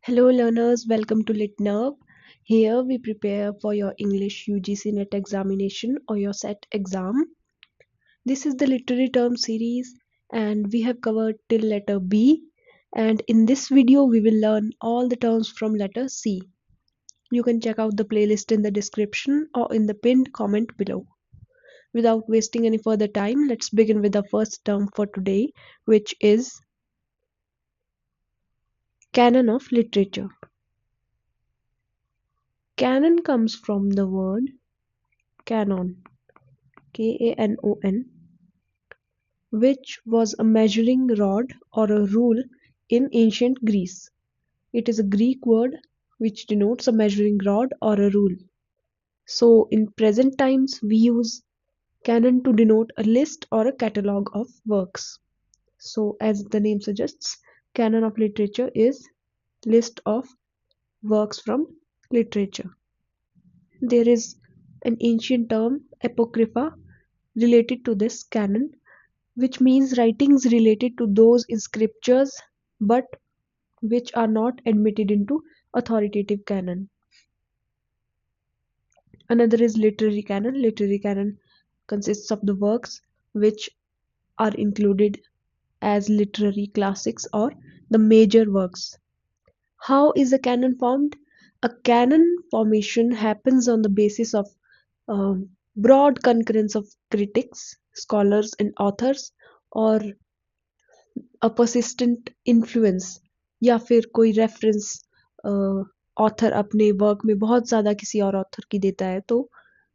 Hello learners, welcome to LitNerve. Here we prepare for your English UGC NET examination or your SET exam. This is the literary term series and we have covered till letter B, and in this video we will learn all the terms from letter C. You can check out the playlist in the description or in the pinned comment below. Without wasting any further time, let's begin with the first term for today, which is canon of literature. Canon comes from the word canon, K-A-N-O-N, which was a measuring rod or a rule in ancient Greece. It is a Greek word which denotes a measuring rod or a rule. So in present times we use canon to denote a list or a catalogue of works. So as the name suggests, canon of literature is list of works from literature. There is an ancient term, apocrypha, related to this canon, which means writings related to those in scriptures but which are not admitted into authoritative canon. Another is literary canon. Literary canon consists of the works which are included as literary classics or the major works. How is a canon formed? A canon formation happens on the basis of broad concurrence of critics, scholars, and authors, or a persistent influence, या फिर कोई reference author अपने work में बहुत ज़्यादा किसी और author की देता है तो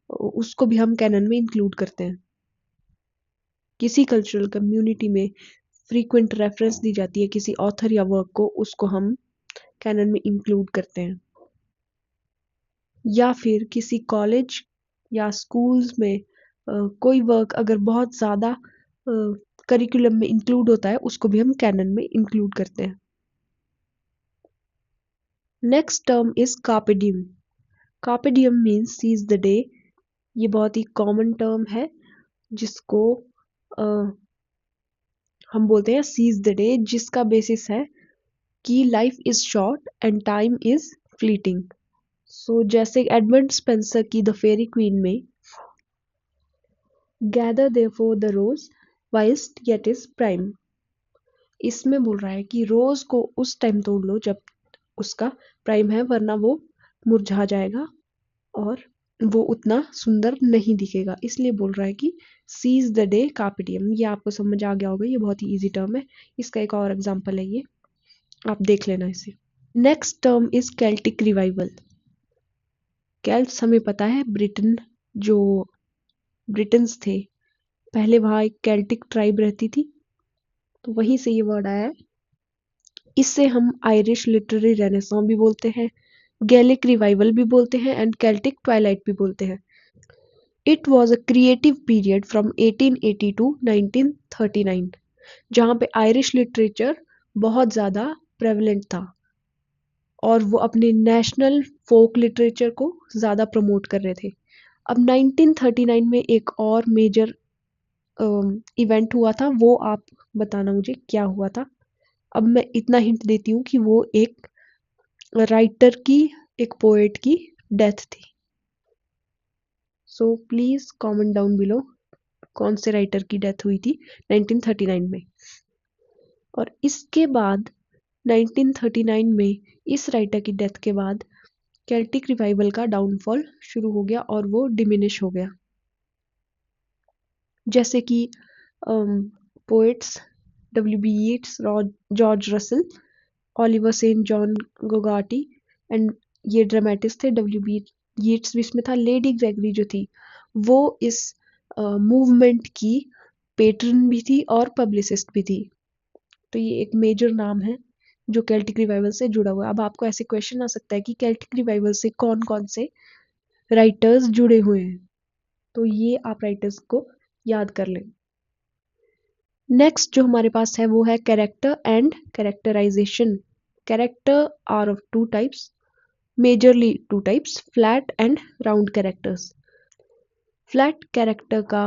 उसको भी हम कैनन में इंक्लूड करते हैं. किसी कल्चरल कम्युनिटी में फ्रीक्वेंट रेफरेंस दी जाती है किसी ऑथर या वर्क को, उसको हम कैनन में इंक्लूड करते हैं. या फिर किसी कॉलेज या स्कूल्स में कोई वर्क अगर बहुत ज़्यादा करिकुलम में इंक्लूड होता है, उसको भी हम कैनन में इंक्लूड करते हैं. Next term is carpe diem. Carpe diem means seize the day. ये बहुत ही कॉमन टर्म है जिसको हम बोलते हैं सीज द डे, जिसका बेसिस है कि life is short and time is fleeting. So जैसे एडमंड स्पेंसर की द फेरी क्वीन में gather therefore the rose whilst yet is prime, इसमें बोल रहा है कि रोज को उस टाइम तोड़ लो जब उसका प्राइम है, वरना वो मुरझा जाएगा और वो उतना सुंदर नहीं दिखेगा. इसलिए बोल रहा है कि सीज द डे कार्pe diem. ये आपको समझ आ गया होगा, ये बहुत ही इजी टर्म है. इसका एक और एग्जांपल है, ये आप देख लेना इसे. Next term is Celtic revival. Celts हमें पता है ब्रिटेन, जो ब्रिटन्स थे पहले, वहाँ एक केल्टिक ट्राइब रहती थी, तो वहीं से ये वर्ड आया है. इससे हम आयरिश लिटरेरी रेनेसां भी बोलते हैं, गैलिक रिवाइवल भी बोलते हैं एंड केल्टिक ट्वाइलाइट भी बोलते हैं. It was a creative period from 1880 to 1939, जहाँ पे आयरिश लिटरेचर बहुत ज़्यादा प्रेवलेंट था और वो अपने नेशनल फोक लिटरेचर को ज़्यादा प्रमोट कर रहे थे. अब 1939 में एक और मेजर इवेंट हुआ था, वो आप बताना मुझे क्या हुआ था. अब मैं इतना हिंट देती हूँ कि वो एक राइटर की, एक पोएट की डेथ थी. So please comment down below कौन से राइटर की डेथ हुई थी 1939 में. और इसके बाद 1939 में इस राइटर की डेथ के बाद केल्टिक रिवाइवल का डाउनफॉल शुरू हो गया और वो डिमिनिश हो गया. जैसे कि poets W.B. Yeats, George Russell, Oliver St John Gogarty and ये ड्रामेटिस्ट थे. W.B. Yeats भी इसमें था. लेडी ग्रेगरी जो थी वो इस मूवमेंट की पेट्रन भी थी और पब्लिसिस्ट भी थी. तो ये एक मेजर नाम है जो केल्टिक रिवाइवल से जुड़ा हुआ है. अब आपको ऐसे क्वेश्चन आ सकता है कि केल्टिक रिवाइवल से कौन कौन से राइटर्स जुड़े हुए हैं, तो ये आप राइटर्स को याद कर लें. नेक्स्ट जो हमारे पास है वो है character and characterisation. Character are of two types, majorly two types, flat and round characters. Flat character का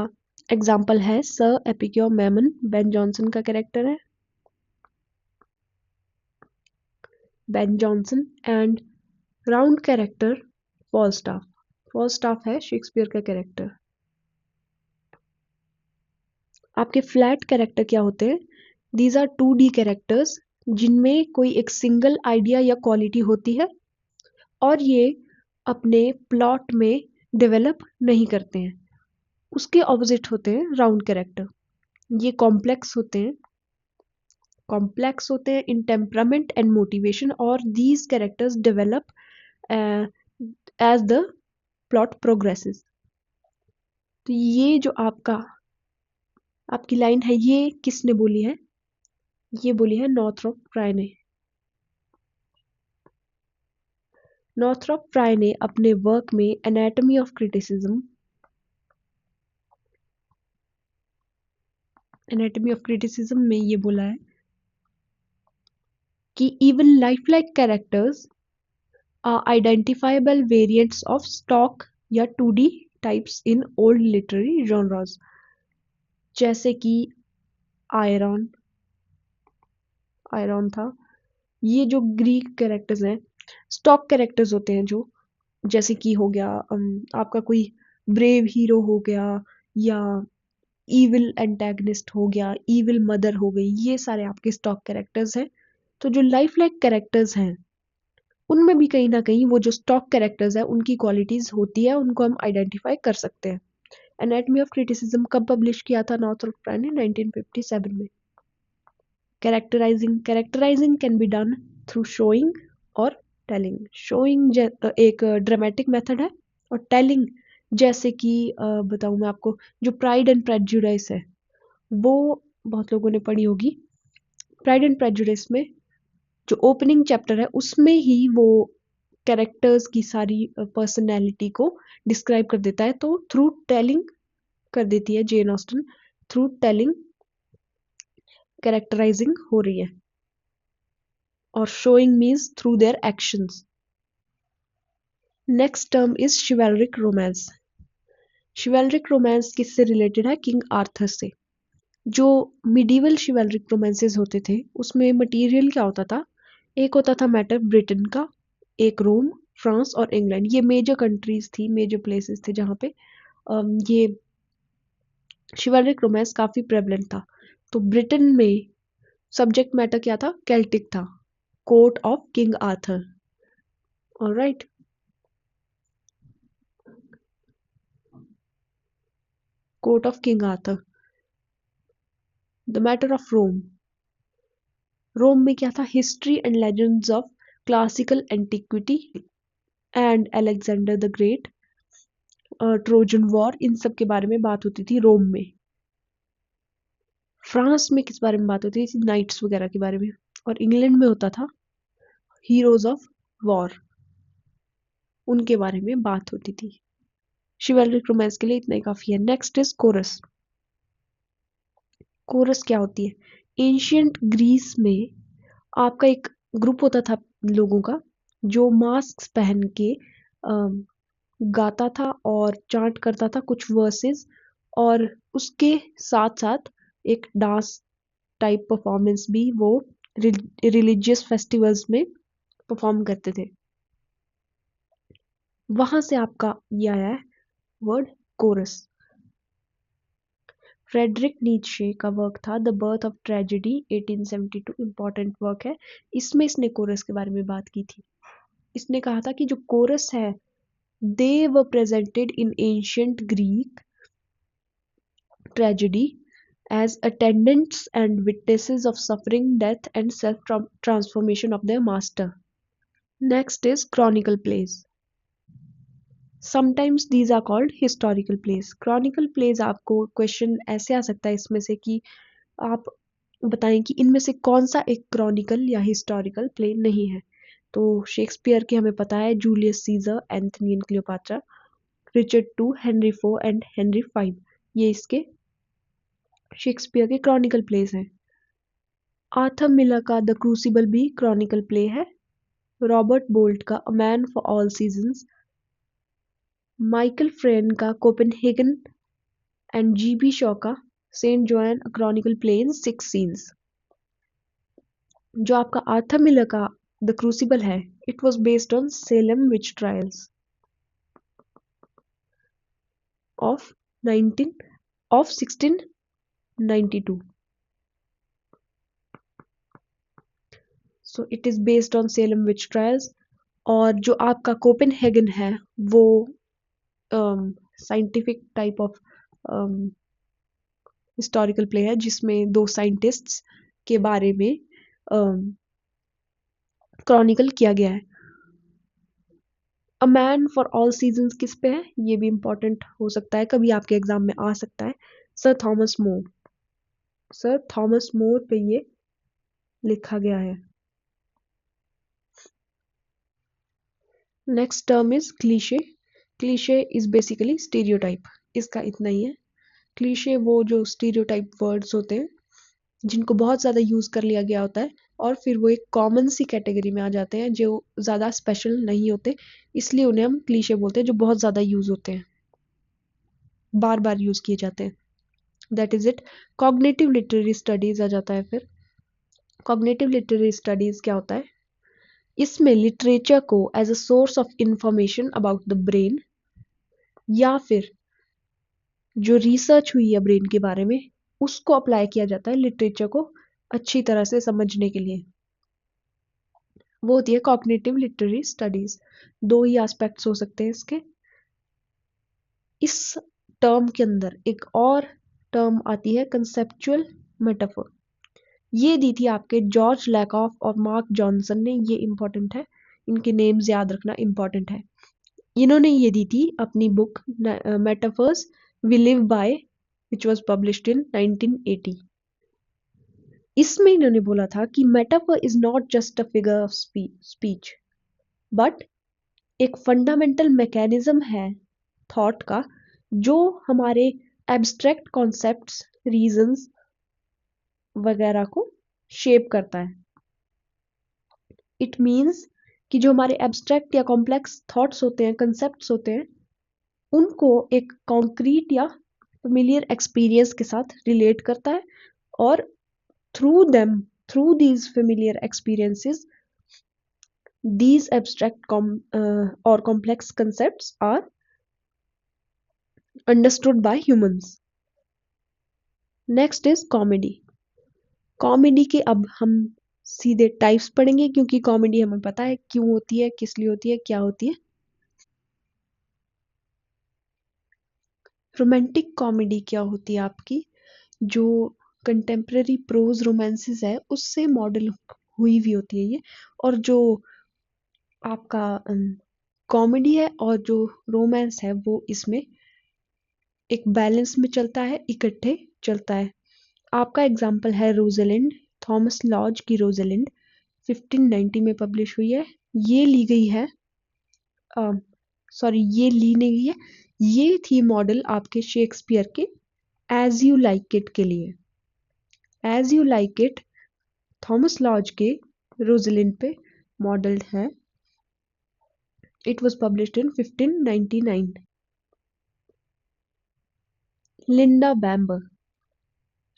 एग्जाम्पल है Sir Epicure Mammon, Ben Jonson का कैरेक्टर है. Ben Jonson and round character Falstaff. Falstaff है Shakespeare का character. आपके flat character क्या होते हैं? दीज आर 2D कैरेक्टर्स जिनमें कोई एक सिंगल आइडिया या क्वालिटी होती है और ये अपने प्लॉट में डेवलप नहीं करते हैं। उसके ऑपोजिट होते हैं राउंड कैरेक्टर। ये कॉम्प्लेक्स होते हैं इन टेम्परामेंट एंड मोटिवेशन और these characters develop as the plot progresses. तो ये जो आपकी लाइन है, ये किसने बोली है? ये बोली है नॉर्थरॉप फ्राई ने। नॉर्थरॉप फ्राई ने अपने वर्क में एनाटॉमी ऑफ क्रिटिसिज्म में ये बोला है कि even life like characters are identifiable variants of stock या 2D types in old literary genres, जैसे कि आयरन था। ये जो ग्रीक कैरेक्टर्स हैं, स्टॉक कैरेक्टर्स होते हैं, जो जैसे कि हो गया आपका कोई ब्रेव हीरो हो गया, या इविल एंटेगनिस्ट हो गया, इविल मदर हो गई, ये सारे आपके स्टॉक कैरेक्टर्स हैं। तो जो लाइफ लाइक कैरेक्टर्स हैं उनमें भी कहीं ना कहीं वो जो स्टॉक कैरेक्टर्स है उनकी क्वालिटीज होती है, उनको हम आइडेंटिफाई कर सकते हैं। एनाटॉमी ऑफ क्रिटिसिज्म कब पब्लिश किया था नॉर्थरॉप फ्राई ने? 1957 में। Characterising can be done through showing और टेलिंग। शोइंग एक ड्रामेटिक मेथड है, और टेलिंग जैसे कि बताऊं मैं आपको, जो प्राइड एंड प्रेजुडिस है वो बहुत लोगों ने पढ़ी होगी। प्राइड एंड प्रेजुडिस में जो ओपनिंग चैप्टर है उसमें ही वो कैरेक्टर्स की सारी पर्सनैलिटी को डिस्क्राइब कर देता है। तो थ्रू टेलिंग कर देती है Jane Austen, through telling characterising हो रही है, और showing means through their actions. Next term is chivalric romance. Chivalric romance किससे रिलेटेड है? किंग आर्थर से। जो मिडीवल शिवेलरिक रोमांसेस होते थे उसमें मटेरियल क्या होता था? एक होता था मैटर ब्रिटेन का, एक रोम, फ्रांस और इंग्लैंड। ये मेजर कंट्रीज थी, मेजर प्लेसेस थे जहाँ पे ये शिवेलरिक रोमांस काफी प्रेवलेंट था। तो ब्रिटेन में सब्जेक्ट मैटर क्या था? केल्टिक था, court of King Arthur. Alright, court of King Arthur. The matter of Rome. Rome में क्या था? History and legends of classical antiquity and Alexander the Great, Trojan war, इन सब के बारे में बात होती थी रोम में। फ्रांस में किस बारे में बात होती थी? नाइट्स वगैरह के बारे में। और इंग्लैंड में होता था हीरोज ऑफ वॉर, उनके बारे में बात होती थी। शिवेलरिक रोमांस के लिए इतना ही काफी है। Next is coarse. कोरस क्या होती है? एंशियंट ग्रीस में आपका एक ग्रुप होता था लोगों का जो मास्क पहन के गाता था और चांट करता था कुछ वर्सेस, और उसके साथ साथ एक डांस टाइप परफॉर्मेंस भी वो रिलीजियस फेस्टिवल्स में परफॉर्म करते थे। वहां से आपका ये आया है वर्ड कोरस। फ्रेडरिक नीत्शे का वर्क था the birth of tragedy 1872, important work है। इसमें इसने कोरस के बारे में बात की थी। इसने कहा था कि जो कोरस है they were presented in ancient Greek tragedy as attendants and witnesses of suffering, death, and self-transformation of their master. Next is chronicle plays. Sometimes these are called historical plays. Chronicle plays आपको question ऐसे आ सकता है इसमें से कि आप बताएं कि इनमें से कौन सा एक क्रॉनिकल या हिस्टोरिकल प्ले नहीं है। तो शेक्सपियर के हमें पता है Julius Caesar, Antony and Cleopatra, Richard two, Henry four and Henry five, ये इसके शेक्सपियर के क्रॉनिकल प्लेस हैं। आर्थर मिलर का द क्रूसिबल भी क्रॉनिकल प्ले है। रॉबर्ट बोल्ट का a man for all seasons, Michael Frayn का कोपेनहेगन एंड G.B. शॉ का Saint Joan a chronicle play in 6 scenes. जो आपका आर्थर मिलर का द क्रूसिबल है, it was based on Salem which trials of 19 of 1692. So it is based on Salem witch trials. और जो आपका Copenhagen है वो scientific type of historical play है जिसमें दो साइंटिस्ट्स के बारे में क्रॉनिकल किया गया है. अ मैन फॉर ऑल सीजन्स किस पे है, ये भी इंपॉर्टेंट हो सकता है, कभी आपके एग्जाम में आ सकता है. Sir Thomas More, sir Thomas More पे ये लिखा गया है. Next term is cliché. Cliché is basically stereotype. इसका इतना ही है. क्लीशे वो जो स्टीरियोटाइप वर्ड्स होते हैं जिनको बहुत ज़्यादा यूज़ कर लिया गया होता है और फिर वो एक कॉमन सी कैटेगरी में आ जाते हैं जो ज़्यादा स्पेशल नहीं होते, इसलिए उन्हें हम क्लीशे बोलते हैं, जो बहुत ज़्यादा यूज़ होते हैं, बार बार यूज़ किए जाते हैं. That is it. Cognitive literary studies आ जाता है. फिर कॉग्निटिव लिटरेरी स्टडीज़ क्या होता है, इसमें लिटरेचर को as a source of information about the brain या फिर जो रिसर्च हुई है ब्रेन के बारे में उसको अप्लाई किया जाता है लिटरेचर को अच्छी तरह से समझने के लिए. वो होती है कॉग्निटिव लिटरेरी स्टडीज. दो ही एस्पेक्ट्स हो सकते हैं इसके. इस टर्म के अंदर एक और टर्म आती है कंसेप्चुअल मेटाफोर. ये दी थी आपके जॉर्ज लैकॉफ और मार्क जॉनसन ने. ये इंपॉर्टेंट है, इनके नेम्स याद रखना इंपॉर्टेंट है. इन्होंने ये दी थी अपनी book metaphors we live by which was published in 1980. इसमें इन्होंने बोला था कि metaphor is not just a figure of speech but एक फंडामेंटल मैकेनिज्म है थॉट का जो हमारे एब्स्ट्रैक्ट कॉन्सेप्ट्स, रीजंस वगैरह को शेप करता है. इट मीन्स कि जो हमारे एब्स्ट्रैक्ट या कॉम्प्लेक्स थॉट्स होते हैं, कंसेप्ट्स होते हैं, उनको एक कॉन्क्रीट या familiar एक्सपीरियंस के साथ रिलेट करता है और through them, through these familiar experiences, these abstract or complex concepts are understood by humans. Next is comedy. Comedy के अब हम सीधे टाइप्स पढ़ेंगे क्योंकि कॉमेडी हमें पता है क्यों होती है, किस लिए होती है, क्या होती है. रोमांटिक कॉमेडी क्या होती है आपकी, जो कंटेम्प्रेरी प्रोज रोमांसेस है उससे मॉडल हुई भी होती है ये. और जो आपका कॉमेडी है और जो रोमांस है वो इसमें एक बैलेंस में चलता है, इकट्ठे चलता है. आपका एग्जाम्पल है रोजेलिंड, थॉमस लॉज की रोजेलिंड 1590 में पब्लिश हुई है. ये ली गई है, सॉरी ये ली नहीं गई है, ये थी मॉडल आपके शेक्सपियर के एज यू लाइक इट के लिए. As you like it Thomas Lodge के रोजेलिंड पे मॉडल्ड है. It was published in 1599. Linda Bamber,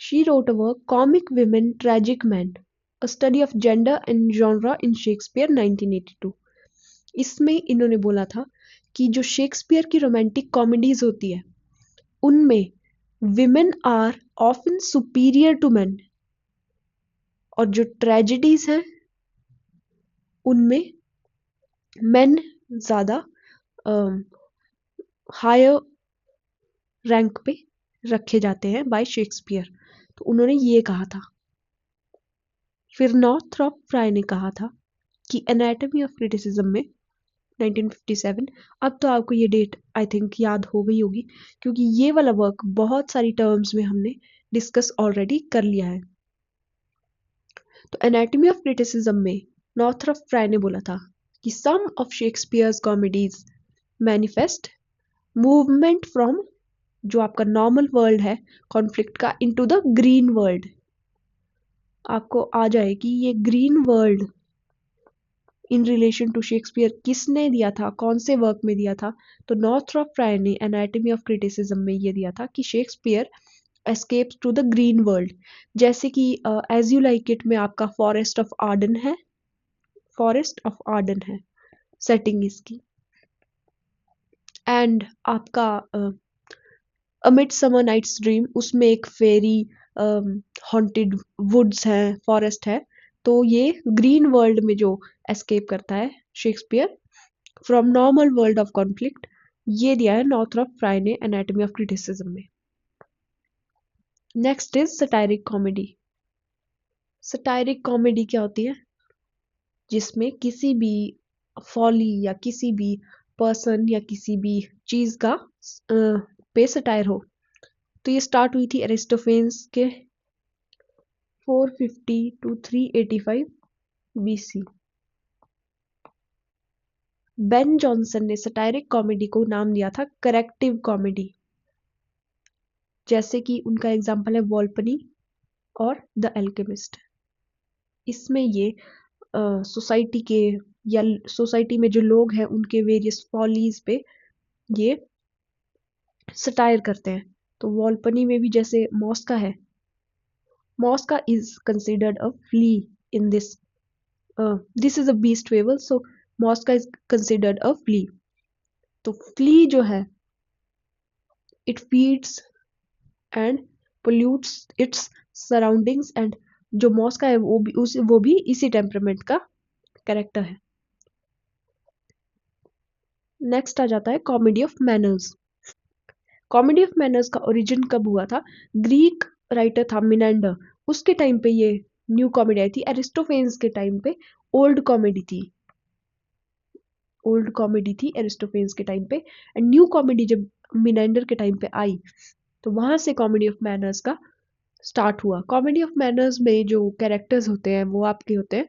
she wrote a work Comic Women, Tragic Men, a study of gender and genre in Shakespeare 1982. इसमें इन्होंने बोला था कि जो शेक्सपियर की रोमांटिक कॉमेडीज होती है उनमें women are often superior to men और जो ट्रेजेडीज हैं उनमें मेन ज़्यादा हायर रैंक पे रखे जाते हैं बाय शेक्सपियर. तो उन्होंने ये कहा था. फिर नॉर्थरॉप फ्राई ने कहा था कि एनाटॉमी ऑफ क्रिटिसिज्म में 1957. अब तो आपको ये डेट आई थिंक याद हो गई होगी क्योंकि ये वाला वर्क बहुत सारी टर्म्स में हमने डिस्कस ऑलरेडी कर लिया है. तो एनाटॉमी ऑफ क्रिटिसिज्म में नॉर्थरॉप फ्राई ने बोला था कि some of Shakespeare's comedies manifest movement from जो आपका नॉर्मल वर्ल्ड है कॉन्फ्लिक्ट का इनटू द ग्रीन वर्ल्ड. आपको आ जाए कि ये green world in relation to Shakespeare किसने दिया था, कौन से वर्क में दिया था. तो नॉर्थरॉप फ्राई ने एनाटॉमी ऑफ क्रिटिसिज्म में ये दिया था कि Shakespeare escapes to the green world. जैसे कि एज यू लाइक इट में आपका फॉरेस्ट ऑफ आर्डन है, फॉरेस्ट ऑफ आर्डन है सेटिंग इसकी। एंड आपका अ मिडसमर नाइट्स ड्रीम, उसमें एक फेरी हॉन्टेड वुड्स है, फॉरेस्ट है, तो ये ग्रीन वर्ल्ड में जो एस्केप करता है Shakespeare from normal world of conflict, ये दिया है नॉर्थरॉप फ्राई ने एनाटॉमी ऑफ क्रिटिसिज्म में। Next is सटायरिक comedy. सटायरिक कॉमेडी क्या होती है? जिसमें किसी भी फॉली या किसी भी पर्सन या किसी भी चीज का पे सटायर हो। तो ये स्टार्ट हुई थी एरिस्टोफेन्स के 450 टू 385 बीसी। बेन जॉनसन ने सटायरिक कॉमेडी को नाम दिया था करेक्टिव कॉमेडी, जैसे कि उनका एग्जाम्पल है वॉल्पनी और द एल्केमिस्ट। इसमें ये सोसाइटी के या सोसाइटी में जो लोग हैं उनके वेरियस फॉलीज पे ये सटायर करते हैं। तो वॉल्पनी में भी जैसे मॉस्का है, Mosca is considered a fly in this is a beast fable, so Mosca is considered a fly. तो फ्ली जो है it feeds and pollutes its surroundings, and जो मॉस्का है वो भी इसी टेम्परामेंट का कैरेक्टर है। नेक्स्ट आ जाता है comedy of manners. Comedy of manners का ओरिजिन कब हुआ था? ग्रीक राइटर था मिनेंडर, उसके टाइम पे ये न्यू कॉमेडी आई थी। एरिस्टोफेन्स के टाइम पे ओल्ड कॉमेडी थी, ओल्ड कॉमेडी थी एरिस्टोफेन्स के टाइम पे, एंड न्यू कॉमेडी जब मिनेंडर के टाइम पे आई तो वहां से कॉमेडी ऑफ मैनर्स का स्टार्ट हुआ। कॉमेडी ऑफ मैनर्स में जो कैरेक्टर्स होते हैं वो आपके होते हैं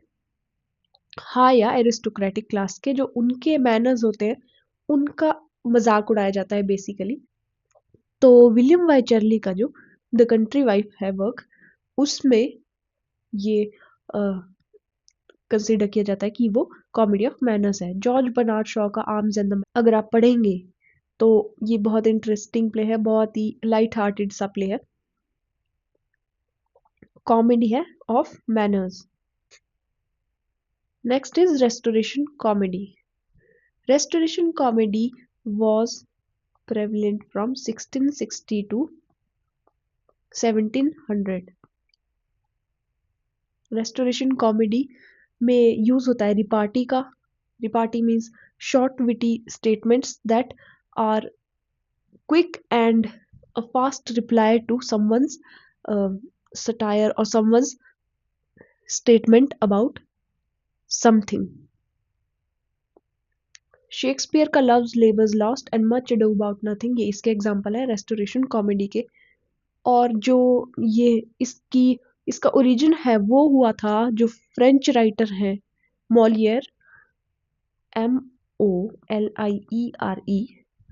हाई या एरिस्टोक्रेटिक क्लास के, जो उनके मैनर्स होते हैं उनका मजाक उड़ाया जाता है बेसिकली। तो विलियम वाइचरली का जो द कंट्री वाइफ है वर्क, उसमें ये कंसिडर किया जाता है कि वो कॉमेडी ऑफ मैनर्स है। जॉर्ज बर्नार्ड शॉ का आर्म्स एंड द मैन अगर आप पढ़ेंगे तो ये बहुत इंटरेस्टिंग प्ले है, बहुत ही लाइट हार्टेड सा प्ले है, कॉमेडी है of manners. Next is restoration comedy. Restoration comedy was prevalent from 1660 to 1700। Restoration comedy में यूज होता है रिपार्टी का। Repartee means short witty statements that are quick and a fast reply to someone's satire or someone's statement about something। Shakespeare का Love's Labour's Lost and Much Ado About Nothing, ये इसके example है restoration comedy के। और जो ये इसका origin है वो हुआ था जो फ्रेंच राइटर है मॉलियर, MOLIERE,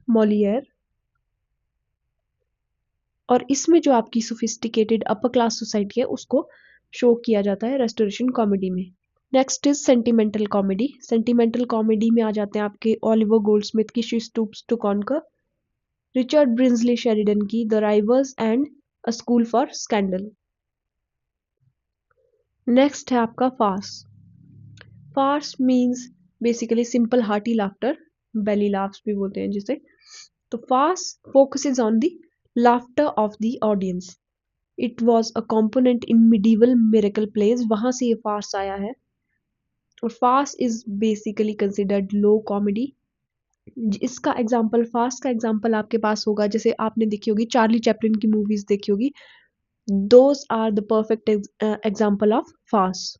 मॉलियर। और इसमें जो आपकी सोफिस्टिकेटेड अपर क्लास सोसाइटी है उसको शो किया जाता है रेस्टोरेशन कॉमेडी में। Next is sentimental comedy. Sentimental comedy में आ जाते हैं आपके ओलिवर गोल्डस्मिथ की She Stoops to Conquer, Richard Brinsley Sheridan की The Rivals and A School for Scandal. Next है आपका farce. Farce means basically simple hearty laughter, belly laughs भी बोलते हैं जिसे। तो farce focuses on the laughter of the audience. It was a component in medieval miracle plays, वहां से ये फार्स आया है। और farce is basically considered low comedy. इसका एग्जाम्पल, फार्स का एग्जाम्पल आपके पास होगा, जैसे आपने देखी होगी चार्ली चैपलिन की मूवीज देखी होगी, those are the perfect example of farce.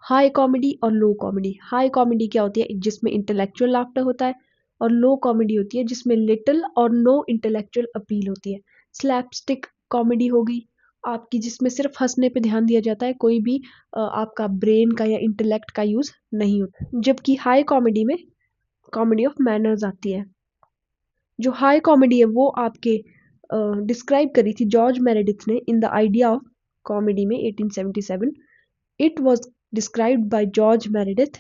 High comedy और लो कॉमेडी। हाई कॉमेडी क्या होती है? जिसमें इंटेलेक्चुअल लाफ्टर होता है, और लो कॉमेडी होती है जिसमें लिटिल और नो इंटेलेक्चुअल अपील होती है। स्लैपस्टिक कॉमेडी होगी आपकी जिसमें सिर्फ हंसने पे ध्यान दिया जाता है, कोई भी आपका ब्रेन का या इंटेलेक्ट का यूज नहीं होता। जबकि हाई कॉमेडी में कॉमेडी ऑफ मैनर्स आती है। जो हाई कॉमेडी है वो आपके डिस्क्राइब करी थी जॉर्ज मेरेडिथ ने in the idea of comedy में 1877। It was described by George Meredith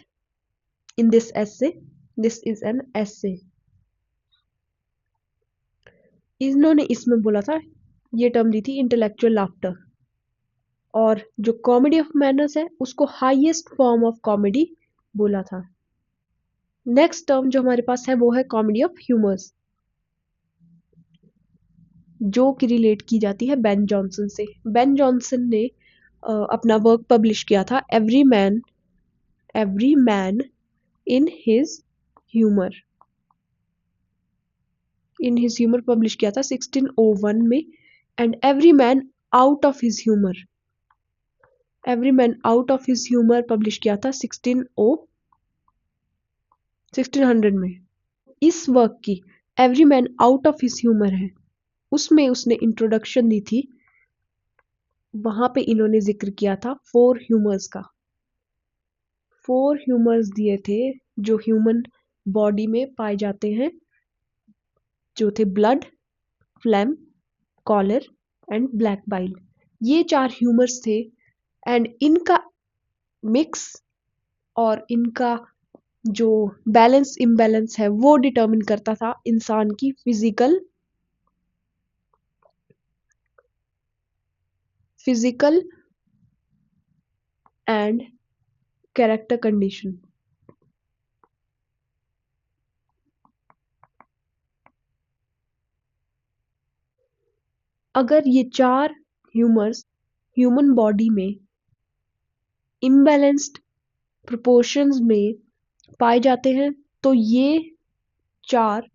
in this essay. This is an essay. इन्होंने इसमें बोला था, ये टर्म दी थी इंटेलेक्चुअल लाफ्टर। और जो कॉमेडी ऑफ मैनर्स है उसको हाईएस्ट फॉर्म ऑफ कॉमेडी बोला था। नेक्स्ट टर्म जो हमारे पास है वो है कॉमेडी ऑफ ह्यूमर्स, जो कि रिलेट की जाती है बेन जॉनसन से। बेन जॉनसन ने अपना वर्क पब्लिश किया था every man in his humour. Publish किया था 1601 में। And every man out of his humour publish किया था 1600 में। इस वर्क की every man out of his humour है, उसमें उसने इंट्रोडक्शन दी थी। वहां पे इन्होंने जिक्र किया था 4 ह्यूमर्स का। 4 ह्यूमर्स दिए थे जो ह्यूमन बॉडी में पाए जाते हैं, जो थे blood, phlegm, choler and black bile. ये 4 ह्यूमर्स थे एंड इनका मिक्स और इनका जो बैलेंस इम्बैलेंस है वो डिटर्मिन करता था इंसान की फिजिकल एंड कैरेक्टर कंडीशन। अगर ये 4 ह्यूमर्स ह्यूमन बॉडी में इम्बैलेंस्ड प्रोपोर्शंस में पाए जाते हैं तो ये 4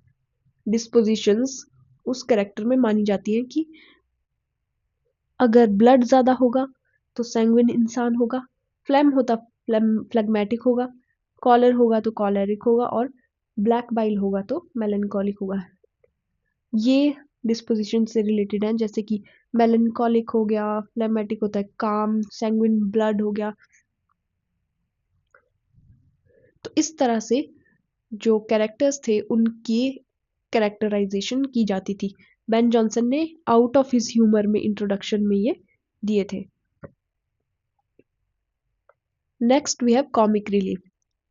डिस्पोजिशंस उस कैरेक्टर में मानी जाती है कि अगर ब्लड ज्यादा होगा तो सैंग्विन इंसान होगा, फ्लेगमेटिक होगा, कॉलर होगा तो कॉलेरिक होगा और ब्लैक बाइल होगा तो मेलनकॉलिक होगा। ये डिस्पोजिशन से रिलेटेड है, जैसे कि मेलनकॉलिक हो गया, फ्लेगमेटिक होता है काम, सैंग्विन ब्लड हो गया। तो इस तरह से जो कैरेक्टर्स थे उनकी कैरेक्टराइजेशन की जाती थी। बेन जॉनसन ने आउट ऑफ हिज ह्यूमर में इंट्रोडक्शन में ये दिए थे। Next we have comic relief.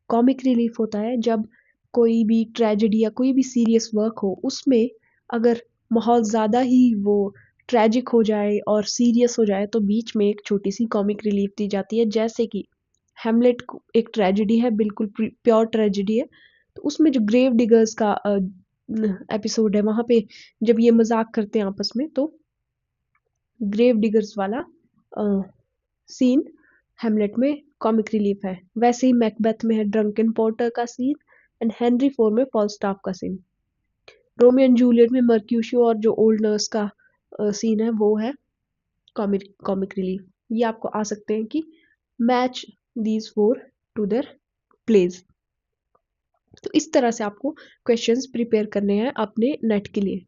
Comic relief होता है जब कोई भी ट्रेजेडी या कोई भी सीरियस वर्क हो, उसमें अगर माहौल ज़्यादा ही वो ट्रेजिक हो जाए और सीरियस हो जाए तो बीच में एक छोटी सी कॉमिक रिलीफ दी जाती है। जैसे कि हेमलेट एक ट्रेजेडी है, बिल्कुल प्योर ट्रेजेडी है, तो उसमें जो ग्रेव डिगर्स का एपिसोड है वहाँ पे जब ये मजाक करते हैं आपस में, तो ग्रेव डिगर्स वाला सीन हेमलेट में कॉमिक रिलीफ है। वैसे ही मैकबेथ में है ड्रंकन पोर्टर का सीन एंड हेनरी फोर में फॉल्स्टाफ का सीन। रोमियो एंड जूलियट में मर्क्यूशियो और जो ओल्ड नर्स का सीन है वो है कॉमिक रिलीफ। ये आपको आ सकते हैं कि match these 4 to their plays. तो इस तरह से आपको क्वेश्चंस प्रिपेयर करने हैं अपने नेट के लिए।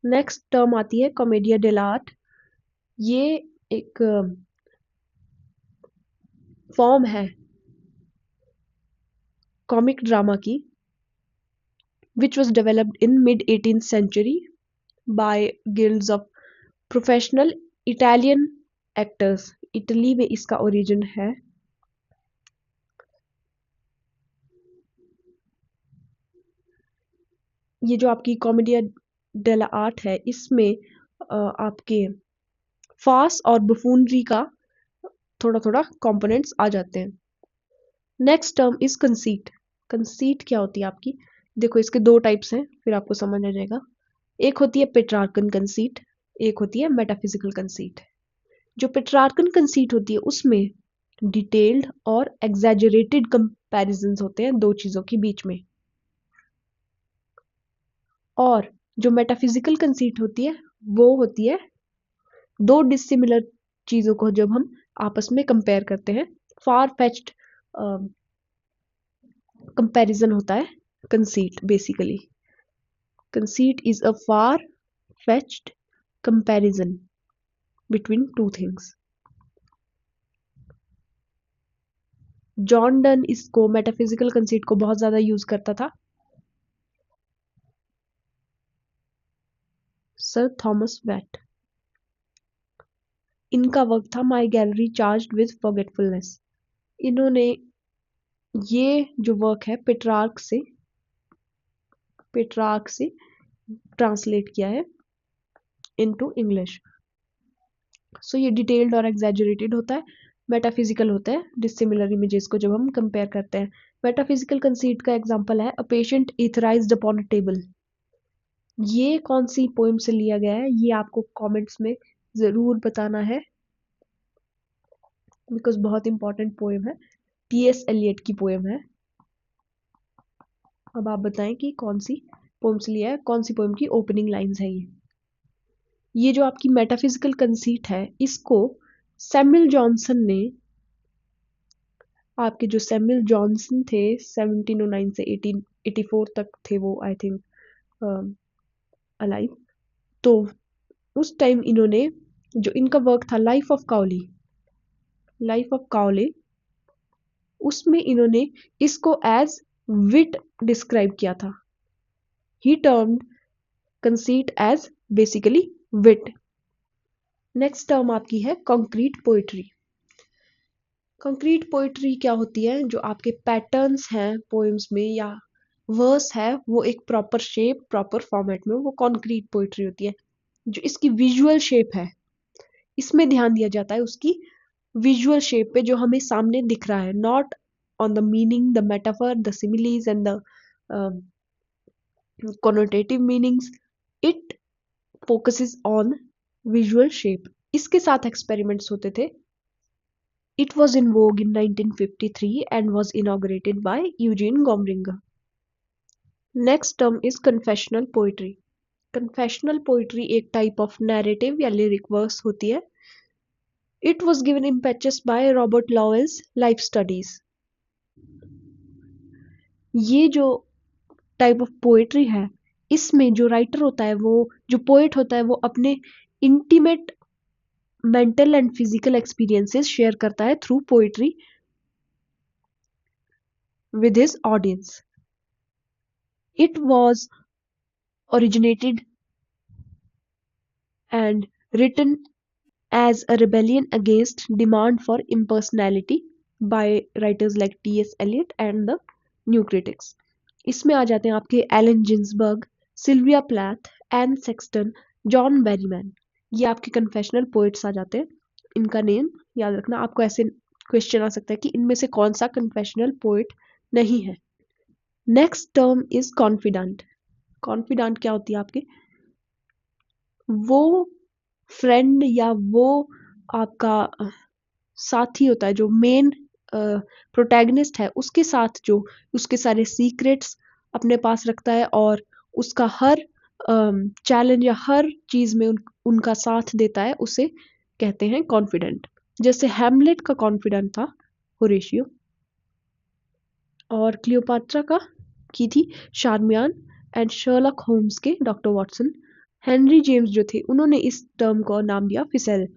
नेक्स्ट टर्म आती है कॉमेडिया डेलार्ट। ये एक फॉर्म है कॉमिक ड्रामा की which was developed in mid 18th century by guilds of professional Italian actors। Italy में इसका ओरिजिन है। ये जो आपकी कॉमेडिया डेला आर्ट है इसमें आपके फास और बुफूनरी का थोड़ा थोड़ा कंपोनेंट्स आ जाते हैं। Next term is conceit. Conceit क्या होती है आपकी? देखो इसके 2 टाइप्स हैं, फिर आपको समझ आ जाएगा। एक होती है पेट्रार्कन कंसीट, एक होती है मेटाफिजिकल कंसीट। जो पेट्रार्कन कंसीट होती है उसमें डिटेल्ड और एग्जैजरेटेड कंपैरिजंस होते हैं 2 चीजों के बीच में। और जो मेटाफिजिकल कंसीट होती है वो होती है 2 डिसिमिलर चीजों को जब हम आपस में कंपेयर करते हैं। फार फेच्ड कंपैरिजन होता है conceit. Basically conceit is a far-fetched comparison between 2 things। John Donne इसको मेटाफिजिकल कंसीट को बहुत ज्यादा यूज करता था। सर थॉमस वैट, इनका वर्क था माई गैलरी चार्ज्ड विद फॉरगेटफुलनेस। इन्होंने ये जो वर्क है पेट्रार्क से ट्रांसलेट किया है इनटू इंग्लिश। सो ये डिटेल्ड और एग्जैजरेटेड होता है। मेटाफिजिकल होता है डिसिमिलर इमेजेस को जब हम कंपेयर करते हैं। मेटाफिजिकल कंसीट का एग्जांपल है a patient etherized upon a table. ये कौन सी पोएम से लिया गया है, ये आपको कमेंट्स में जरूर बताना है, बिकॉज बहुत इंपॉर्टेंट पोएम है, टीएस एलियट की पोएम है। अब आप बताएं कि कौन सी पोएम से लिया है, कौन सी पोएम की ओपनिंग लाइंस है ये जो आपकी मेटाफिजिकल कंसीट है, इसको सैमुअल जॉनसन ने, आपके जो सैमुअल जॉनसन थे 1709 से 1884 तक थे वो, आई थिंक अलाइव। तो उस टाइम इन्होंने, जो इनका वर्क था लाइफ ऑफ काउली, उसमें इन्होंने इसको एज विट डिस्क्राइब किया था। ही टर्म्ड कंसीट एज बेसिकली विट। नेक्स्ट टर्म आपकी है कॉन्क्रीट पोइट्री। कॉन्क्रीट पोइट्री क्या होती है, जो आपके पैटर्न्स हैं पोएम्स में या वर्स है वो एक प्रॉपर शेप प्रॉपर फॉर्मेट में, वो कॉन्क्रीट पोइट्री होती है। जो इसकी विजुअल शेप है, इसमें ध्यान दिया जाता है उसकी विजुअल शेप पे, जो हमें सामने दिख रहा है, not on the meaning, the metaphor, the similes and the connotative meanings. It focuses on visual shape. इसके साथ experiments होते थे. It was in vogue in 1953 and was inaugurated by Eugene Gomringer. Next term is confessional poetry. Confessional poetry एक type of narrative या lyric verse होती है. It was given impetus by Robert Lowell's life studies. ये जो type of poetry है, इसमें जो writer होता है, वो जो पोएट होता है, वो अपने intimate mental and physical experiences share करता है through poetry with his audience. It was originated and written as a rebellion against demand for impersonality by writers like T.S. Eliot and the New Critics. इसमें आ जाते हैं आपके Allen Ginsberg, Sylvia Plath, Anne Sexton, John Berryman. ये आपके confessional poets आ जाते हैं। इनका name याद रखना। आपको ऐसे क्वेश्चन आ सकता है कि इनमें से कौन सा कन्फेशनल पोइट नहीं है। Next term is confident. Confident क्या होती है आपके, वो फ्रेंड या वो आपका साथी होता है जो मेन प्रोटैगनिस्ट है, उसके साथ जो उसके सारे सीक्रेट्स अपने पास रखता है और उसका हर चैलेंज या हर चीज में उनका साथ देता है, उसे कहते हैं कॉन्फिडेंट। जैसे हैमलेट का कॉन्फिडेंट था होरेशियो, और क्लियोपात्रा का की थी शारमियान, एंड शर्लक होम्स के डॉक्टर वाटसन। हेनरी जेम्स जो थे, उन्होंने इस टर्म को नाम दिया फिसेल।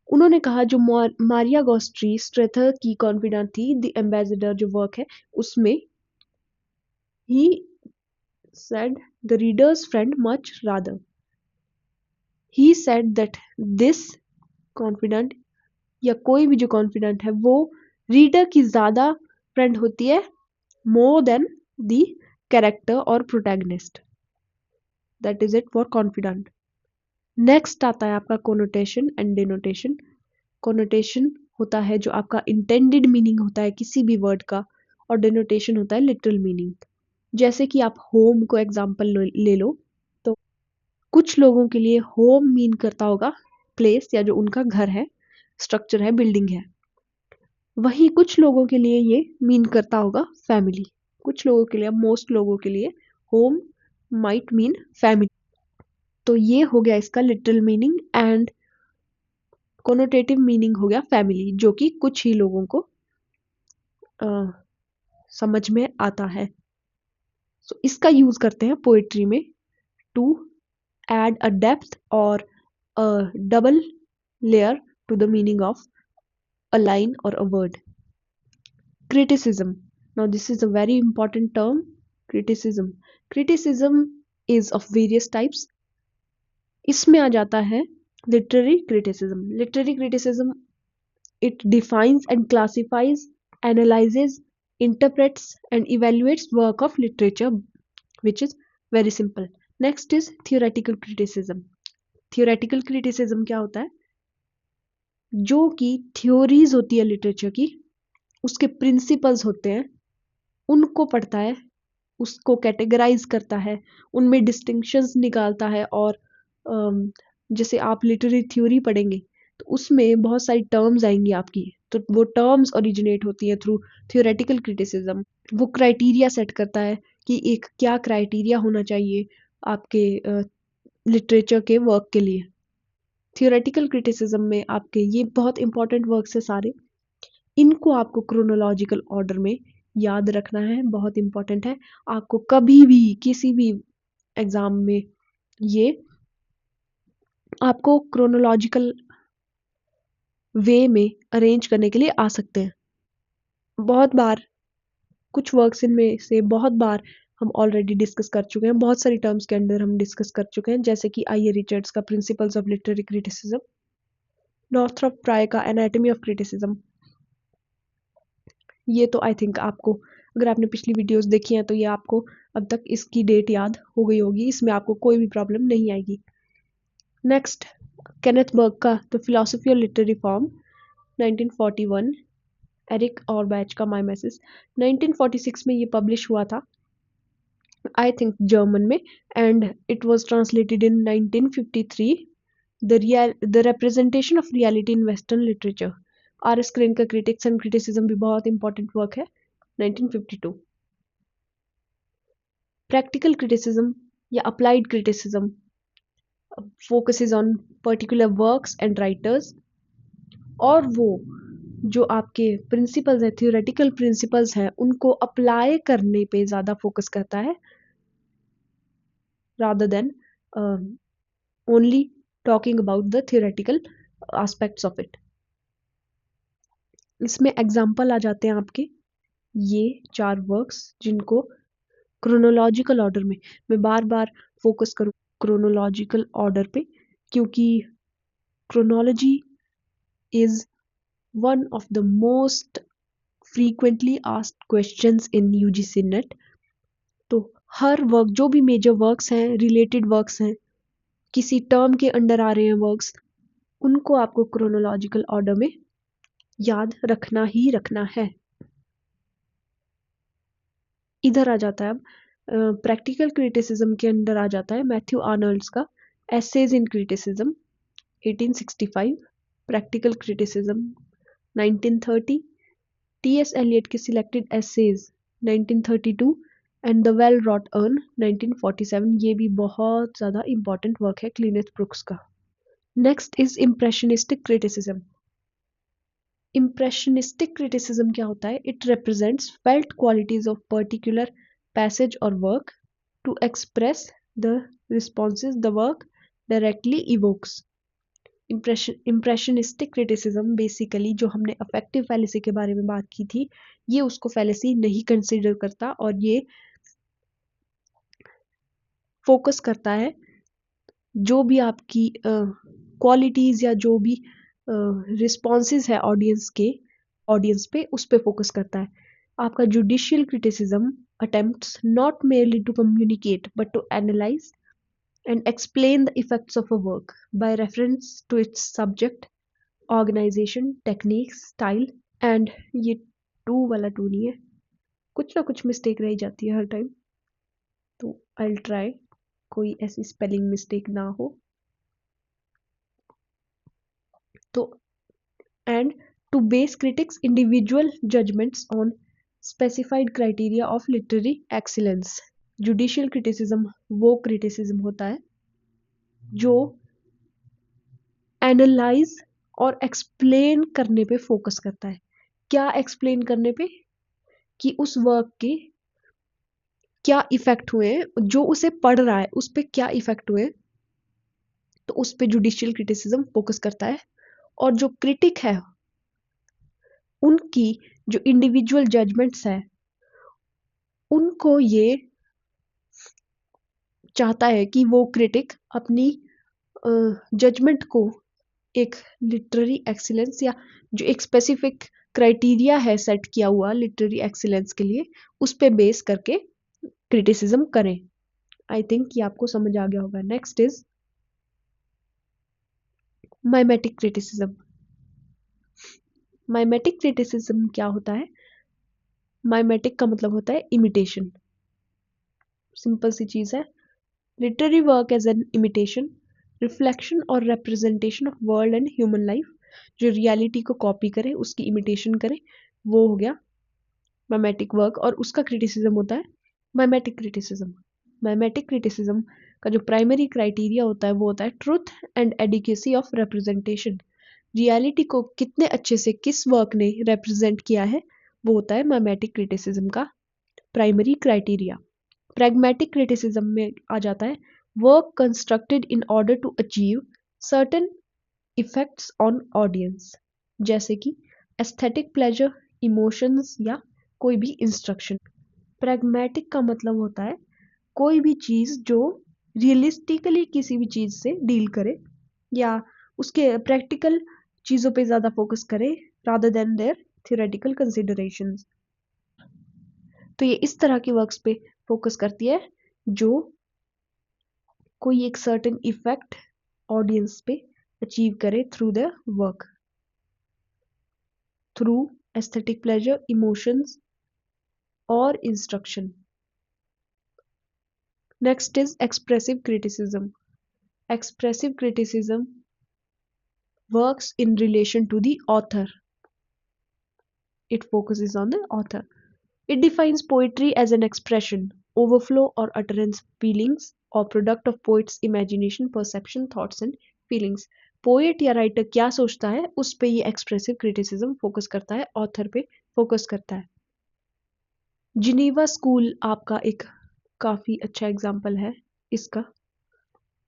उन्होंने कहा जो मारिया गोस्ट्री स्ट्रेथर की कॉन्फिडेंट थी, द एम्बेसडर जो वर्क है उसमें, ही said the reader's friend much rather. He said that this confident या कोई भी जो कॉन्फिडेंट है वो रीडर की ज्यादा फ्रेंड होती है मोर देन द कैरेक्टर और protagonist. That is it for confident. Next आता है आपका कोनोटेशन एंड डिनोटेशन। कोनोटेशन होता है जो आपका इंटेंडेड मीनिंग होता है किसी भी वर्ड का, और डिनोटेशन होता है लिटरल मीनिंग। जैसे कि आप होम को एग्जांपल ले लो, तो कुछ लोगों के लिए होम मीन करता होगा प्लेस या जो उनका घर है, स्ट्रक्चर है, बिल्डिंग है। वहीं कुछ लोगों के लिए ये मीन करता होगा फैमिली। कुछ लोगों के लिए, मोस्ट लोगों के लिए होम माइट मीन फैमिली। तो ये हो गया इसका literal meaning, and connotative meaning हो गया फैमिली, जो कि कुछ ही लोगों को समझ में आता है। तो इसका यूज करते हैं पोएट्री में to add a depth or a double layer to the meaning of a line or a word. Criticism. Now this is a very important term, criticism. Criticism is of various types. इसमें आ जाता है literary criticism. Literary criticism, it defines and classifies, analyzes, interprets and evaluates work of literature, which is very simple. Next is theoretical criticism. Theoretical criticism क्या होता है, जो कि theories होती है लिटरेचर की, उसके प्रिंसिपल्स होते हैं, उनको पढ़ता है, उसको कैटेगराइज करता है, उनमें डिस्टिंक्शंस निकालता है। और जैसे आप लिटरेरी थ्योरी पढ़ेंगे तो उसमें बहुत सारी टर्म्स आएंगी आपकी, तो वो टर्म्स ओरिजिनेट होती है थ्रू थ्योरेटिकल क्रिटिसिज्म। वो क्राइटेरिया सेट करता है कि एक क्या क्राइटेरिया होना चाहिए आपके लिटरेचर के वर्क के लिए। थ्योरेटिकल क्रिटिसिज्म में आपके ये बहुत इंपॉर्टेंट वर्क्स है सारे, इनको आपको क्रोनोलॉजिकल ऑर्डर में याद रखना है, बहुत इंपॉर्टेंट है। आपको कभी भी किसी भी एग्जाम में ये आपको क्रोनोलॉजिकल वे में अरेंज करने के लिए आ सकते हैं। बहुत बार कुछ वर्क्स इनमें से बहुत बार हम ऑलरेडी डिस्कस कर चुके हैं, बहुत सारी टर्म्स के अंदर हम डिस्कस कर चुके हैं, जैसे कि आई ए रिचर्ड्स का principles of literary criticism, Northrop प्राय का एनाटॉमी ऑफ क्रिटिसिज्म। ये तो आई थिंक आपको, अगर आपने पिछली वीडियोस देखी हैं तो ये आपको अब तक इसकी डेट याद हो गई होगी, इसमें आपको कोई भी प्रॉब्लम नहीं आएगी। नेक्स्ट, केनेथ बर्ग का the philosophy of literary form 1941, Erich Auerbach का माइमेसिस 1946 में ये पब्लिश हुआ था, आई थिंक जर्मन में, and it was translated in 1953। The representation of reality in western literature, R S Crane का critics and criticism भी बहुत important work है, 1952। प्रैक्टिकल क्रिटिसिज्म या applied criticism focuses on particular works and writers, और वो जो आपके प्रिंसिपल्स है, थियोरेटिकल प्रिंसिपल्स हैं, उनको अप्लाई करने पे ज़्यादा फोकस करता है, rather than only talking about the theoretical aspects of it. इसमें एग्जाम्पल आ जाते हैं आपके ये 4 वर्क्स, जिनको क्रोनोलॉजिकल ऑर्डर में, मैं बार बार फोकस करूँ क्रोनोलॉजिकल ऑर्डर पे, क्योंकि chronology is one of the most frequently asked questions in UGC net. तो हर वर्क, जो भी मेजर वर्क्स हैं, रिलेटेड वर्क्स हैं, किसी टर्म के अंडर आ रहे हैं वर्क्स, उनको आपको क्रोनोलॉजिकल ऑर्डर में याद रखना ही रखना है। इधर आ जाता है अब प्रैक्टिकल क्रिटिसिज्म के अंदर आ जाता है मैथ्यू आर्नल्ड्स का essays in criticism 1865, practical criticism 1930, T S. Eliot के selected essays 1932 and the well wrought urn 1947। ये भी बहुत ज़्यादा इंपॉर्टेंट वर्क है क्लीनेथ ब्रुक्स का। Next is impressionistic criticism. Impressionistic criticism क्या होता है? It represents felt qualities of particular passage और work to express the responses the work directly evokes. Impressionistic criticism basically, जो हमने अफेक्टिव फैलेसी के बारे में बात की थी, ये उसको फैलेसी नहीं कंसिडर करता, और ये फोकस करता है जो भी आपकी क्वालिटीज या जो भी रिस्पॉन्सेज है ऑडियंस पे, उस पे फोकस करता है। आपका judicial criticism attempts not merely to communicate but to analyse and explain the effects of a work by reference to its subject, organization, techniques, style, and ये टू वाला टू नहीं है, कुछ ना कुछ मिस्टेक रह जाती है हर टाइम, तो आई ट्राई कोई ऐसी स्पेलिंग मिस्टेक ना हो। तो and to base critics individual judgments on specified criteria of literary excellence। Judicial criticism वो क्रिटिसिज्म होता है जो एनालाइज और एक्सप्लेन करने पे फोकस करता है। क्या एक्सप्लेन करने पे? कि उस वर्क के क्या इफेक्ट हुए, जो उसे पढ़ रहा है उस पे क्या इफेक्ट हुए, तो उस पे जुडिशियल क्रिटिसिज्म फोकस करता है। और जो क्रिटिक है, उनकी जो इंडिविजुअल जजमेंट्स है, उनको ये चाहता है कि वो क्रिटिक अपनी जजमेंट को एक लिटरेरी एक्सीलेंस, या जो एक स्पेसिफिक क्राइटेरिया है सेट किया हुआ लिटरेरी एक्सीलेंस के लिए, उस पे बेस करके क्रिटिसिज्म करें। आई थिंक ये आपको समझ आ गया होगा। Next is mimetic criticism. Mimetic criticism क्या होता है? माइमेटिक का मतलब होता है इमिटेशन। सिंपल सी चीज है। Literary work as an imitation, reflection और representation of world and human life, जो रियलिटी को कॉपी करे, उसकी इमिटेशन करे, वो हो गया माइमेटिक वर्क। और उसका क्रिटिसिज्म होता है माइमेटिक क्रिटिसिज्म। माइमेटिक क्रिटिसिज्म का जो प्राइमरी क्राइटेरिया होता है वो होता है truth and adequacy of representation. Reality को कितने अच्छे से किस वर्क ने रिप्रेजेंट किया है, वो होता है माइमेटिक क्रिटिसिज्म का प्राइमरी क्राइटेरिया। प्रैग्मेटिक क्रिटिसिज्म में आ जाता है work constructed in order to achieve certain effects on audience, जैसे कि एस्थेटिक प्लेजर, इमोशंस या कोई भी इंस्ट्रक्शन। प्रैग्मेटिक का मतलब होता है कोई भी चीज जो रियलिस्टिकली किसी भी चीज से डील करे या उसके प्रैक्टिकल चीजों पे ज्यादा फोकस करे rather than their theoretical considerations. तो ये इस तरह की वर्क्स पे फोकस करती है जो कोई एक सर्टेन इफेक्ट ऑडियंस पे अचीव करे through the work, through aesthetic pleasure, emotions और instruction. Next is expressive criticism. Expressive criticism works in relation to the author. It focuses on the author. It defines poetry as an expression, overflow or utterance feelings or product of poet's imagination, perception, thoughts and feelings. Poet या writer क्या सोचता है उस पे ये expressive criticism focus करता है, author पे फोकस करता है। जिनीवा स्कूल आपका एक काफी अच्छा एग्जाम्पल है इसका।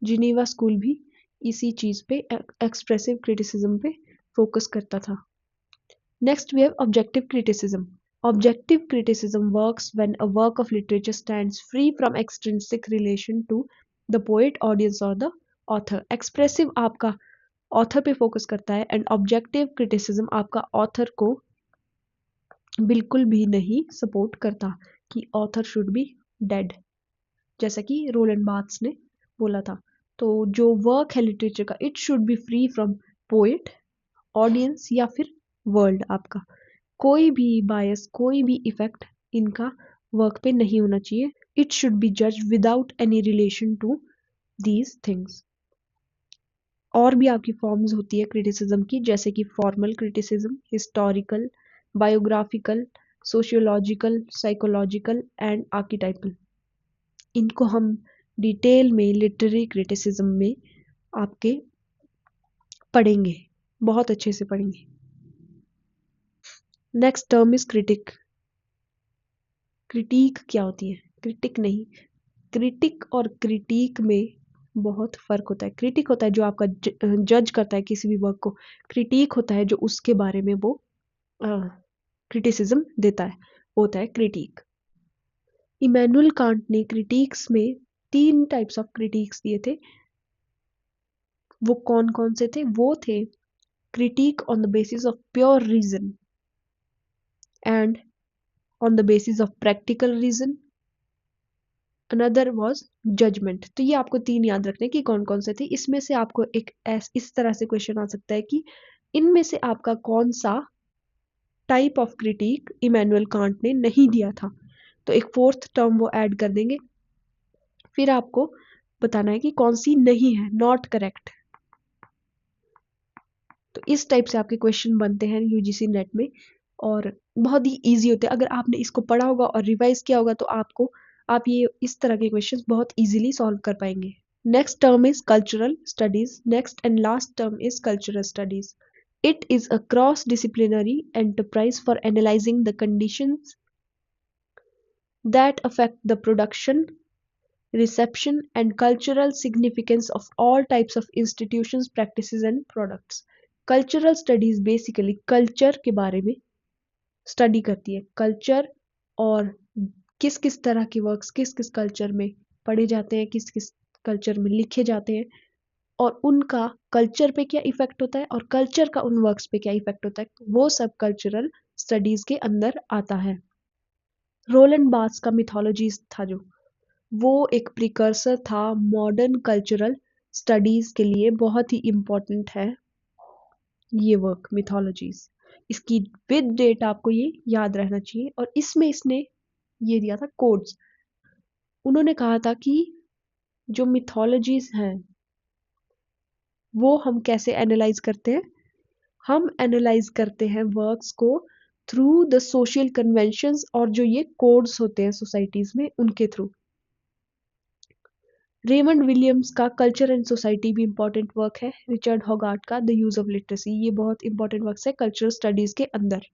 जिनीवा स्कूल भी इसी चीज पे एक्सप्रेसिव क्रिटिसिज्म पे फोकस करता था। Next, we have objective criticism. Objective criticism works when a work of literature stands free from extrinsic relation to the poet, audience or the author. Expressive आपका author पे focus करता है and objective criticism आपका author को बिल्कुल भी नहीं support करता कि author should be dead, जैसा कि रोलैंड बार्थ्स ने बोला था। तो जो वर्क है लिटरेचर का, it should B free from poet, audience या फिर वर्ल्ड आपका। कोई भी बायस, कोई भी इफेक्ट इनका वर्क पे नहीं होना चाहिए। इट शुड बी जज without any relation to these things. और भी आपकी फॉर्म्स होती है क्रिटिसिज्म की, जैसे कि formal criticism, historical, biographical, sociological, psychological and archetypal. इनको हम डिटेल में लिटरेरी क्रिटिसिज्म में आपके पढ़ेंगे, बहुत अच्छे से पढ़ेंगे। Next term is critic. Critic क्या होती है? क्रिटिक नहीं, क्रिटिक और क्रिटिक में बहुत फर्क होता है। क्रिटिक होता है जो आपका जज करता है किसी भी वर्क को, क्रिटिक होता है जो उसके बारे में वो क्रिटिसिज्म देता है, वो होता है क्रिटिक। इमैनुअल कांट ने क्रिटिक्स में 3 टाइप्स ऑफ क्रिटिक्स दिए थे। वो कौन कौन से थे? वो थे critique on the basis of pure reason and on the basis of practical reason, another was judgment। तो ये आपको 3 याद रखने कि कौन कौन से थे। इसमें से आपको एक इस तरह से क्वेश्चन आ सकता है कि इनमें से आपका कौन सा type of critic Immanuel Kant ने नहीं दिया था, तो एक 4th टर्म वो ऐड कर देंगे। फिर आपको बताना है कि कौन सी नहीं है, नॉट करेक्ट। तो इस टाइप से आपके क्वेश्चन बनते हैं यूजीसी नेट में और बहुत ही इजी होते हैं। अगर आपने इसको पढ़ा होगा और रिवाइज किया होगा तो आप ये इस तरह के क्वेश्चंस बहुत इजीली सॉल्व कर पाएंगे। Next term is cultural studies. Next and last term is cultural studies. It is a cross-disciplinary enterprise for analyzing the conditions that affect the production, reception, and cultural significance of all types of institutions, practices, and products. Cultural studies basically culture के बारे में study करती है। Culture और किस किस तरह के वर्क्स किस किस कल्चर में पढ़े जाते हैं, किस किस कल्चर में लिखे जाते हैं और उनका कल्चर पे क्या इफेक्ट होता है और कल्चर का उन वर्क्स पे क्या इफेक्ट होता है, वो सब कल्चरल स्टडीज के अंदर आता है। रोलैंड बार्थ्स का मिथोलॉजीज था जो, वो एक प्रिकर्सर था मॉडर्न कल्चरल स्टडीज के लिए, बहुत ही इम्पोर्टेंट है ये वर्क मिथोलॉजीज। इसकी विद डेट आपको ये याद रहना चाहिए। और इसमें इसने ये दिया था कोड्स। उन्होंने कहा था कि जो मिथोलॉजीज हैं वो हम कैसे एनालाइज करते हैं। हम एनालाइज करते हैं वर्क्स को थ्रू द सोशल कन्वेंशंस और जो ये कोड्स होते हैं सोसाइटीज में उनके थ्रू। रेमंड विलियम्स का कल्चर एंड सोसाइटी भी इंपॉर्टेंट वर्क है। रिचर्ड हॉगार्ट का द यूज ऑफ लिटरेसी, ये बहुत इंपॉर्टेंट वर्क है कल्चरल स्टडीज के अंदर।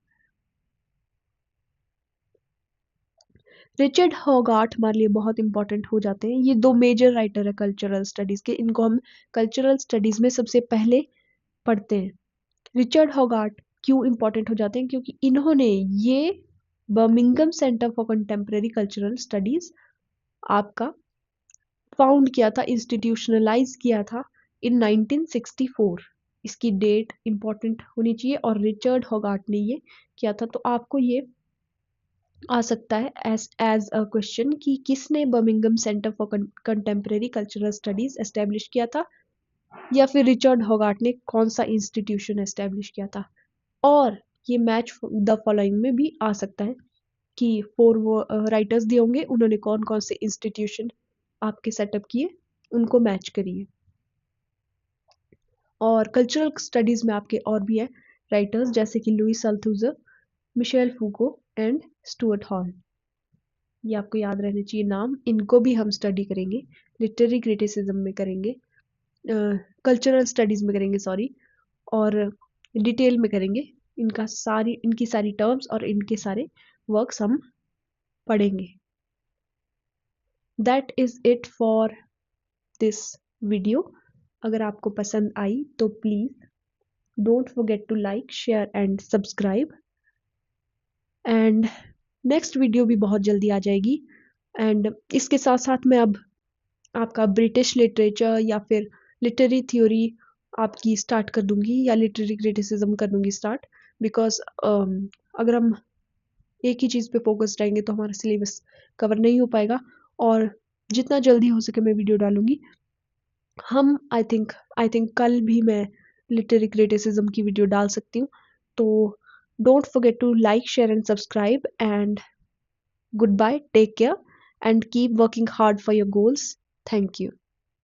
रिचर्ड हॉगार्ट हमारे लिए बहुत इंपॉर्टेंट हो जाते हैं। ये दो मेजर राइटर है कल्चरल स्टडीज के, इनको हम कल्चरल स्टडीज में सबसे पहले पढ़ते हैं। रिचर्ड हॉगार्ट क्यों इंपॉर्टेंट हो जाते हैं? क्योंकि इन्होंने ये Birmingham centre for contemporary cultural studies आपका फाउंड किया था, इंस्टीट्यूशनलाइज किया था इन 1964। इसकी डेट इंपॉर्टेंट होनी चाहिए और रिचर्ड हॉगार्ट ने ये किया था। तो आपको ये आ सकता है एज अ क्वेश्चन कि किसने Birmingham centre for contemporary cultural studies establish किया था, या फिर रिचर्ड हॉगार्ट ने कौन सा इंस्टीट्यूशन एस्टेब्लिश किया था। और ये मैच द फॉलोइंग में भी आ सकता है कि 4 वो राइटर्स दिए होंगे, उन्होंने कौन कौन से इंस्टीट्यूशन आपके सेटअप किए, उनको मैच करिए। और कल्चरल स्टडीज में आपके और भी है राइटर्स, जैसे कि Louis Althusser, Michel Foucault and Stuart Hall. ये आपको याद रहने चाहिए नाम, इनको भी हम स्टडी करेंगे, लिटरेरी क्रिटिसिज्म में करेंगे, कल्चरल स्टडीज में करेंगे सॉरी, और डिटेल में करेंगे। इनकी सारी टर्म्स और इनके सारे वर्क्स हम पढ़ेंगे। That is it for this video. अगर आपको पसंद आई तो please don't forget to like, share and subscribe. And next video भी बहुत जल्दी आ जाएगी। एंड इसके साथ साथ मैं अब आपका ब्रिटिश लिटरेचर या फिर लिटरेरी थ्योरी आपकी स्टार्ट कर दूंगी, या लिटरेरी क्रिटिसिज्म कर दूंगी स्टार्ट। बिकॉज अगर हम एक ही चीज़ पे फोकस रहेंगे तो हमारा सिलेबस कवर नहीं हो पाएगा। और जितना जल्दी हो सके मैं वीडियो डालूंगी। हम आई थिंक कल भी मैं लिटरेरी क्रिटिसिज्म की वीडियो डाल सकती हूँ। तो don't forget to like, share and subscribe. And goodbye, take care, and keep working hard for your goals. Thank you.